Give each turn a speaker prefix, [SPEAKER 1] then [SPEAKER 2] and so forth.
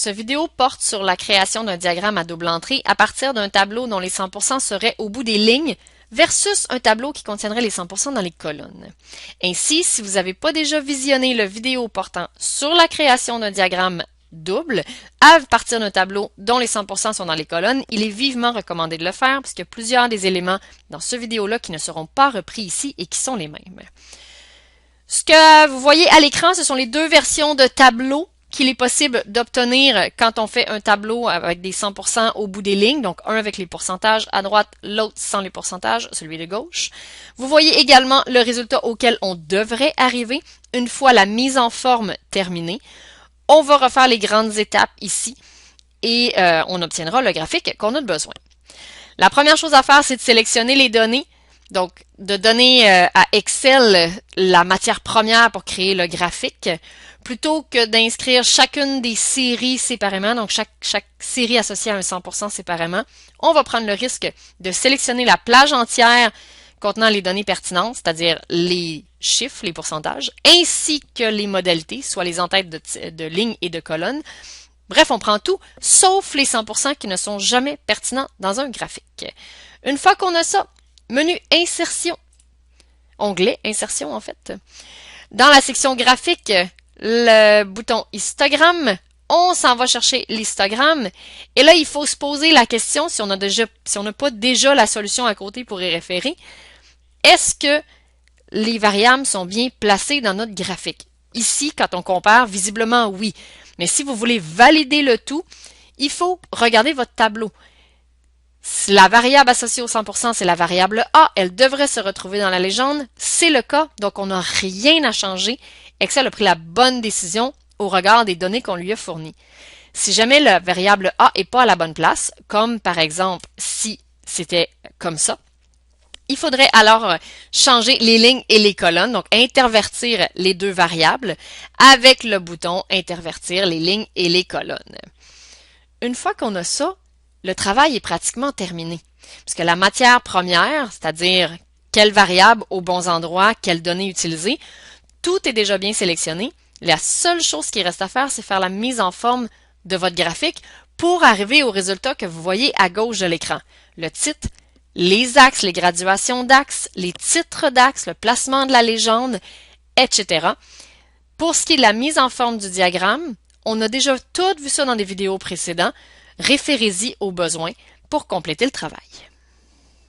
[SPEAKER 1] Ce vidéo porte sur la création d'un diagramme à double entrée à partir d'un tableau dont les 100% seraient au bout des lignes versus un tableau qui contiendrait les 100% dans les colonnes. Ainsi, si vous n'avez pas déjà visionné le vidéo portant sur la création d'un diagramme double à partir d'un tableau dont les 100% sont dans les colonnes, il est vivement recommandé de le faire puisqu'il y a plusieurs des éléments dans ce vidéo-là qui ne seront pas repris ici et qui sont les mêmes. Ce que vous voyez à l'écran, ce sont les deux versions de tableau qu'il est possible d'obtenir quand on fait un tableau avec des 100% au bout des lignes, donc un avec les pourcentages à droite, l'autre sans les pourcentages, celui de gauche. Vous voyez également le résultat auquel on devrait arriver une fois la mise en forme terminée. On va refaire les grandes étapes ici et on obtiendra le graphique qu'on a besoin. La première chose à faire, c'est de sélectionner les données. Donc, de donner à Excel la matière première pour créer le graphique, plutôt que d'inscrire chacune des séries séparément, donc chaque série associée à un 100% séparément, on va prendre le risque de sélectionner la plage entière contenant les données pertinentes, c'est-à-dire les chiffres, les pourcentages, ainsi que les modalités, soit les entêtes de lignes et de colonnes. Bref, on prend tout, sauf les 100% qui ne sont jamais pertinents dans un graphique. Une fois qu'on a ça, menu Insertion, onglet Insertion en fait. Dans la section graphique, le bouton histogramme, on s'en va chercher l'histogramme. Et là, il faut se poser la question, si on n'a pas déjà la solution à côté pour y référer, est-ce que les variables sont bien placées dans notre graphique? Ici, quand on compare, visiblement oui. Mais si vous voulez valider le tout, il faut regarder votre tableau. La variable associée au 100%, c'est la variable A. Elle devrait se retrouver dans la légende. C'est le cas, donc on n'a rien à changer. Excel a pris la bonne décision au regard des données qu'on lui a fournies. Si jamais la variable A n'est pas à la bonne place, comme par exemple si c'était comme ça, il faudrait alors changer les lignes et les colonnes, donc intervertir les deux variables avec le bouton intervertir les lignes et les colonnes. Une fois qu'on a ça, le travail est pratiquement terminé. Parce que la matière première, c'est-à-dire quelle variable aux bons endroits, quelles données utiliser, tout est déjà bien sélectionné. La seule chose qui reste à faire, c'est faire la mise en forme de votre graphique pour arriver au résultat que vous voyez à gauche de l'écran. Le titre, les axes, les graduations d'axes, les titres d'axes, le placement de la légende, etc. Pour ce qui est de la mise en forme du diagramme, on a déjà tout vu ça dans des vidéos précédentes. Référez-y aux besoins pour compléter le travail.